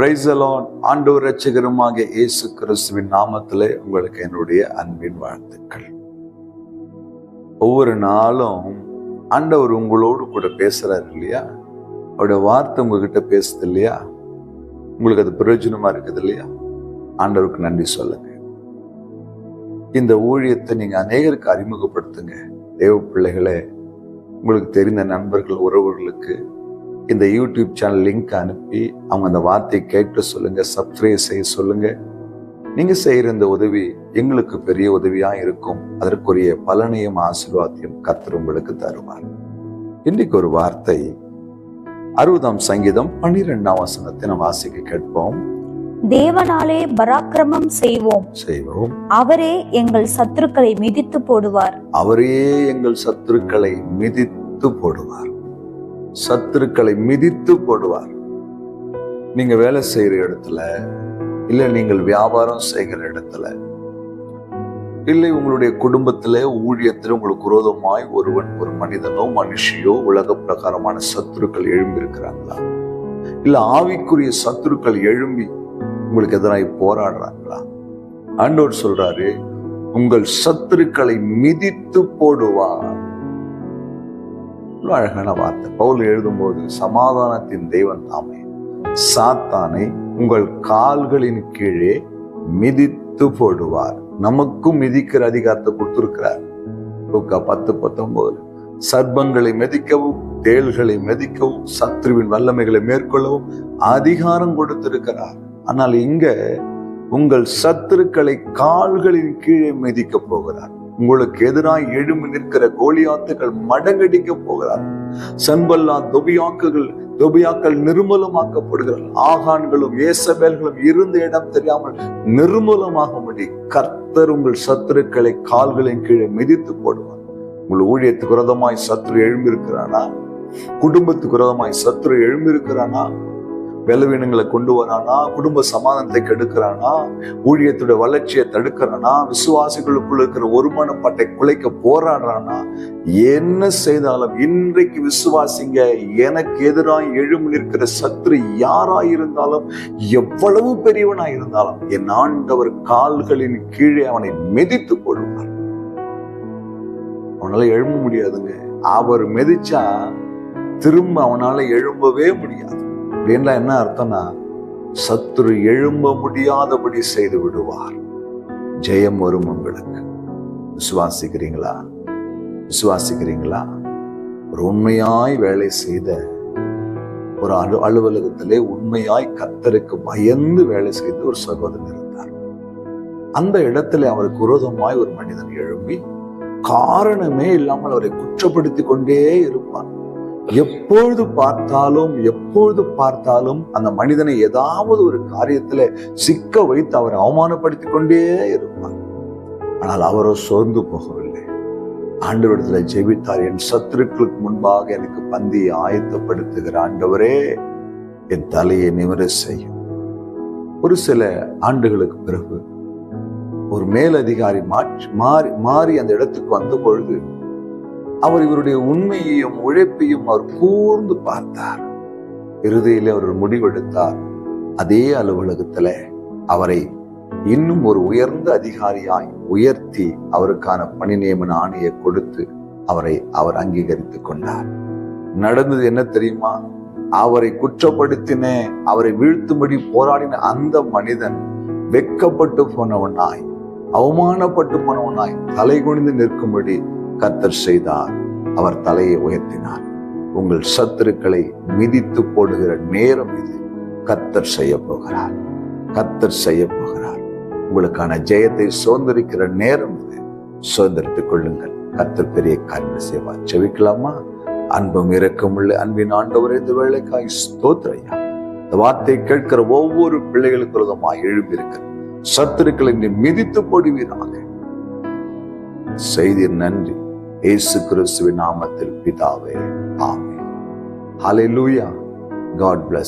Praise the Lord. ஆண்டவர் இரட்சகருமாகிய இயேசு கிறிஸ்துவின் நாமத்திலே உங்களுக்கு என்னுடைய அன்பின் வாழ்த்துக்கள். ஒவ்வொரு நாளும் ஆண்டவர் உங்களோடு கூட பேசுறாரு இல்லையா? அவருடைய வார்த்தை உங்ககிட்ட பேசுது இல்லையா? உங்களுக்கு அது பிரயோஜனமா இருக்குது இல்லையா? ஆண்டவருக்கு நன்றி சொல்லுங்க. இந்த ஊழியத்தை நீங்க அநேகருக்கு அறிமுகப்படுத்துங்க. தேவ பிள்ளைகளே, உங்களுக்கு தெரிந்த நண்பர்கள், உறவுகளுக்கு இந்த யூடியூப் சேனல் லிங்க் அனுப்பி அவங்க அந்த வார்த்தையை கேட்க சொல்லுங்க, சப்ஸ்கிரைப் செய்ய சொல்லுங்க. நீங்க செய்யற இந்த உதவி எங்களுக்கு பெரிய உதவியா இருக்கும். அதற்குரிய பலனையும் ஆசீர்வாதத்தையும் கர்த்தர் உங்களுக்கு தருவார். இன்றைக்கு ஒரு வார்த்தை 60ஆம் சங்கீதம் 12ஆம் வசனத்தை நாம் வாசிக்க கேட்போம். தேவனாலே பராக்கிரமம் செய்வோம், அவரே எங்கள் சத்துருக்களை மிதித்து போடுவார். அவரே எங்கள் சத்துருக்களை மிதித்து போடுவார். சத்துருக்களை மிதித்து போடுவார். நீங்க வேலை செய்யற இடத்துல, இல்ல நீங்கள் வியாபாரம் செய்கிற இடத்துல, இல்லை உங்களுடைய குடும்பத்திலே ஊழியத்தில் உங்களுக்கு விரோதமாய் ஒரு மனிதனோ மனுஷியோ உலக பிரகாரமான சத்துருக்கள் எழும்பி இருக்கிறாங்களா? இல்ல ஆவிக்குரிய சத்துருக்கள் எழும்பி உங்களுக்கு எதிராக போராடுறாங்களா? ஆண்டவர் சொல்றாரு, உங்கள் சத்துருக்களை மிதித்து போடுவார். அழகான வார்த்தை. பவுல் எழுதும்போது, சமாதானத்தின் தேவன் தாமே சாத்தானை உங்கள் கால்களின் கீழே மிதித்து போடுவார். நமக்கும் மிதிக்கிற அதிகாரத்தை கொடுத்திருக்கிறார். 10:19 சர்ப்பங்களை மிதிக்கவும், தேள்களை மிதிக்கவும், சத்ருவின் வல்லமைகளை மேற்கொள்ளவும் அதிகாரம் கொடுத்திருக்கிறார். ஆனால் இங்க உங்கள் சத்துருக்களை கால்களின் கீழே மிதிக்க போகிறார். உங்களுக்கு எதிராக எழும்பி நிற்கிற கோலியாத்துகள் மடங்கடிக்க போகிறார். சன்பல்லா தொபியாக்கள் நிர்மூலமாக்கப்படுகிறார். ஆகான்களும் ஏசபேல்களும் இருந்த இடம் தெரியாமல் நிர்மூலமாகும்படி கர்த்தர் உங்கள் சத்துருக்களை கால்களின் கீழே மிதித்து போடுவார். உங்கள் ஊழியத்துக்கு விரோதமாய் சத்துரு எழும்பி இருக்கிறானா? குடும்பத்துக்கு விரோதமாய் சத்துரு எழும்பி இருக்கிறானா? பலவீனங்களை கொண்டு வரானா? குடும்ப சமாதானத்தை கெடுக்கிறானா? ஊழியத்துடைய வளர்ச்சியை தடுக்கிறானா? விசுவாசிகளுக்குள்ள இருக்கிற ஒருமனப்பாட்டை குலைக்க போராடுறானா? என்ன செய்தாலும் இன்றைக்கு விசுவாசிங்க, எனக்கு எதிராக எழும்பி நிற்கிற சத்துரு யாராயிருந்தாலும், எவ்வளவு பெரியவனாய் இருந்தாலும், என் ஆண்டவர் கால்களின் கீழே அவனை மிதித்து போடுவார். அவனால எழும்ப முடியாதுங்க. அவர் மிதிச்சா திரும்ப அவனால எழும்பவே முடியாது. அப்படின்னா என்ன அர்த்தம்னா, சத்துரு எழும்ப முடியாதபடி செய்து விடுவார். ஜெயம் வரும் உங்களுக்கு. விசுவாசிக்கிறீங்களா? விசுவாசிக்கிறீங்களா? ஒரு உண்மையாய் வேலை செய்த ஒரு அலுவலகத்திலே உண்மையாய் கர்த்தருக்கு பயந்து வேலை செய்த ஒரு சகோதரன் இருந்தார். அந்த இடத்துல அவருக்கு விரோதமாய் ஒரு மனிதன் எழும்பி காரணமே இல்லாமல் அவரை குற்றப்படுத்தி கொண்டே இருப்பார். எப்பொழுது பார்த்தாலும் அந்த மனிதனை ஏதாவது ஒரு காரியத்துல சிக்க வைத்து அவரை அவமானப்படுத்தி கொண்டே இருப்பார். ஆனால் அவரோ சோர்ந்து போகவில்லை. ஆண்டவரிடத்துல ஜெபித்தார். என் சத்துருக்களுக்கு முன்பாக எனக்கு பந்தியை ஆயத்தப்படுத்துகிற ஆண்டவரே, என் தலையை நிமிர செய்யும். ஒரு சில ஆண்டுகளுக்கு பிறகு ஒரு மேலதிகாரி மாறி அந்த இடத்துக்கு வந்த பொழுது அவர் இவருடைய உண்மையையும் உழைப்பையும் அவர் கூர்ந்து பார்த்தார். இறுதியிலே அவர் முடிவெடுத்தார். அதே அலுவலகத்துல அவரை இன்னும் ஒரு உயர்ந்த அதிகாரியாய் உயர்த்தி அவருக்கான பணி நியமன ஆணையை கொடுத்து அவர் அங்கீகரித்துக் கொண்டார். நடந்தது என்ன தெரியுமா? அவரை குற்றப்படுத்தின, அவரை வீழ்த்தும்படி போராடின அந்த மனிதன் வெட்கப்பட்டு போனவனாய், அவமானப்பட்டு போனவனாய் தலை குனிந்து நிற்கும்படி கர்த்தர் செய்தார். அவர் தலையை உயர்த்தினார். உங்கள் சத்துருக்களை மிதித்து போடுகிற நேரம் இது. கர்த்தர் செய்ய போகிறார். கர்த்தர் செய்ய போகிறார். உங்களுக்கான ஜெயத்தை சுதந்திரிக்கிற நேரம் இது. சுதந்திரித்துக் கொள்ளுங்கள். கர்த்தர் பெரிய காரியம் செய்வார். செவிக்கலாமா? அன்பும் இரக்கமுள்ள அன்பின் ஆண்டவரே, இந்த வேளைக்காய் ஸ்தோத்திரையா. இந்த வார்த்தை கேட்கிற ஒவ்வொரு பிள்ளைகளுக்கு விரோதமாய் எழும்பி இருக்கிற சத்துருக்களை மிதித்து போடுவீராக. செய்தீர். நன்றி. இயேசு கிறிஸ்துவின் நாமத்தில் பிதாவே, ஆமென். ஹல்லேலூயா. God bless.